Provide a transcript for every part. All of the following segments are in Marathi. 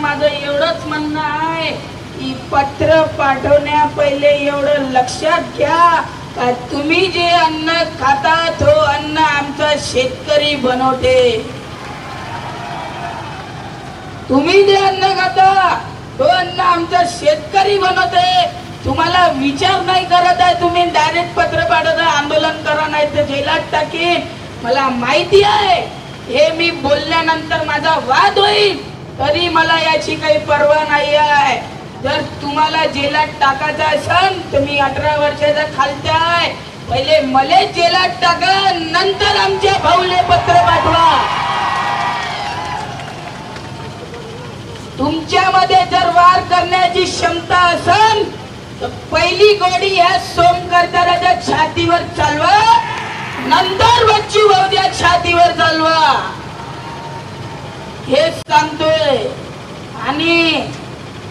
माझं एवढंच म्हणणं आहे की पत्र पाठवण्या पहिले एवढं लक्षात घ्या का तुम्ही जे अन्न खाता तो अन्न आमचा शेतकरी बनवते। तुम्ही जे अन्न खाता तो अन्न आमचा शेतकरी बनवते। तुम्हाला विचार नाही करत आहे, तुम्ही डायरेक्ट पत्र पाठवता आंदोलन करा नाही तर जेलात टाकीन। मला माहिती आहे हे मी बोलल्यानंतर माझा वाद होईल, तरी मला याची काही पर्वा नाही आहे। जर तुम्हाला जेलात टाकायचं असेल तर मी 18 वर्षाचा खालचा आहे, पहिले मले जेलात टाका, नंतर आमच्या भाऊले पत्र पाठवा। तुमच्यामध्ये जर वार करण्याची क्षमता असेल तर पहिली गोडी ह्या सोमकरदाराच्या छातीवर चालवा, नंतर बच्चू भाऊच्या छातीवर चालवा, हे सांगतोय। आणि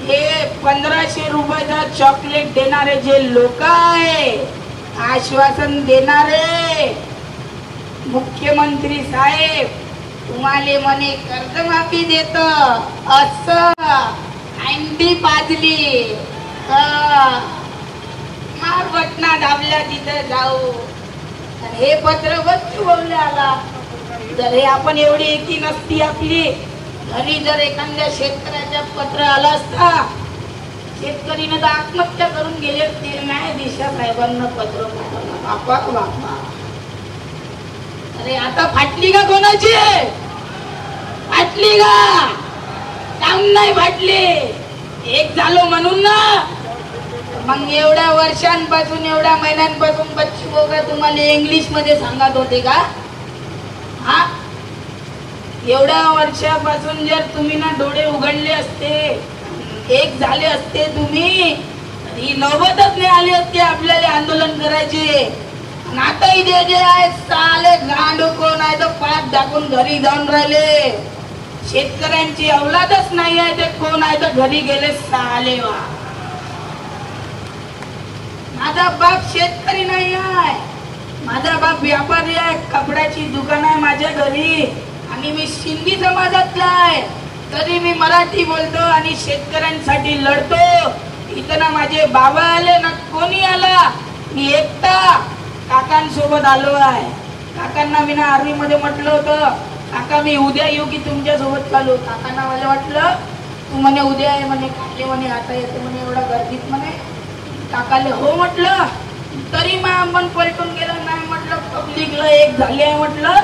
हे 1500 रुपयाचा चॉकलेट देणारे जे लोक आहे, आश्वासन देणारे मुख्यमंत्री साहेब, तुम्हाला म्हणे कर्जमाफी देतो असं अंडी पाजली मार बटना दाबल्या तिथे जाऊ। हे पत्र बच्चू भाऊला आला। जर हे आपण एवढी एकी नसती आपली, घरी जर एखाद्या शेतकऱ्याचं पत्र आलं असता, शेतकरीने तर आत्महत्या करून गेले असते। न्यायाधीश साहेबांना पत्र पाठवलं, बापा बापा। अरे आता फाटली का कोणाची? फाटली का? काम नाही फाटली, एक झालो म्हणून ना। मग एवढ्या वर्षांपासून एवढ्या महिन्यांपासून बच्चू भाऊ का तुम्हाला इंग्लिश मध्ये सांगत होते का? हा, एवढ्या वर्षापासून जर तुम्ही ना डोळे उघडले असते, एक झाले असते तुम्ही, ही नौबतच नाही आली असते आपल्याला आंदोलन करायचे। आता इथे जे आहे साले गांडू कोण आहे, तो पाठ दाखवून घरी जाऊन राहिले। शेतकऱ्यांची औलादच नाही आहे, ते कोण आहे तर घरी गेले साले। वा, माझा बाप शेतकरी नाही आहे, माझा बाप व्यापारी आहे, कपड्याची दुकान आहे माझ्या घरी, आणि मी सिंधी समाजातला आहे, तरी मी मराठी बोलतो आणि शेतकऱ्यांसाठी लढतो। इथं ना माझे बाबा आले ना कोणी आला, मी एकटा काकांसोबत आलो आहे। काकांना मी ना आर्मी मध्ये म्हटलं होतं, काका मी उद्या येऊ की तुमच्या सोबत चालू? काकांना मला वाटलं तू म्हणे उद्या आहे म्हणे, काले म्हणे आता येते म्हणे एवढा गर्दीत म्हणे। काकाले हो म्हटलं, तरी मग आपण पलटून गेलं नाही म्हटलं, पब्लिकला एक झाली आहे म्हटलं,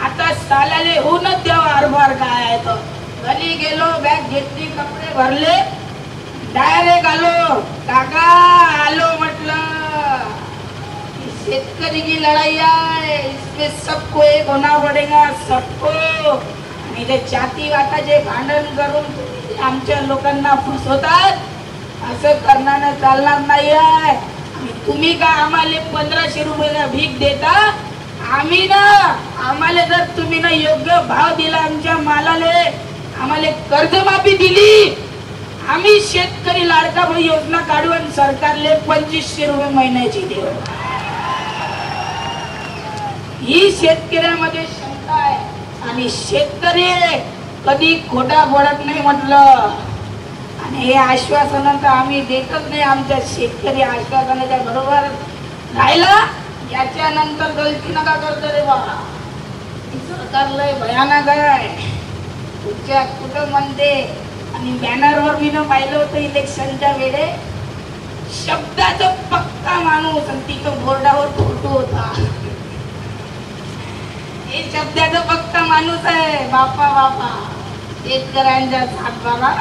आता साल्याले होऊनच द्यावा आरभार काय आहे तो। घरी गेलो, बॅग घेतली, कपडे भरले, डायरेक्ट आलो। काका आलो म्हटलं, शेतकरी की लढाई है, इसमें सबको एक होना पड़ेगा, सबको। आणि ते जाती वाटाचे भांडण करून आमच्या लोकांना फसवतात, असं करण्याने चालणार नाही आहे। तुम्ही का आम्हाला 1500 रुपयाला भीक देता? आम्ही ना, आम्हाला जर तुम्ही ना योग्य भाव दिला आमच्या मालाले, आम्हाला कर्जमाफी दिली, आम्ही शेतकरी लाडका भाऊ योजना काढू आणि सरकारले 2500 रुपये महिन्याची देऊ। ही शेतकऱ्यामध्ये क्षमता आहे, आणि शेतकरी कधी खोटा बोलत नाही म्हटलं। आणि हे आश्वासन तर आम्ही देतच नाही, आमच्या शेतकरी आश्वासनाच्या बरोबर राहिला, याच्यानंतर गलती नका करतो रे बाबा। सरकार लय भयानक आहे, तुमच्या कुठं म्हणते। आणि बॅनरवर मी न पाहिलं होतं इलेक्शनच्या वेळे, शब्दाचा पक्का माणूस, आणि तिथं बोर्डावर फोटो होता। हे शब्दाचा पक्का माणूस आहे बापा बापा, शेतकऱ्यांच्या हातभारा।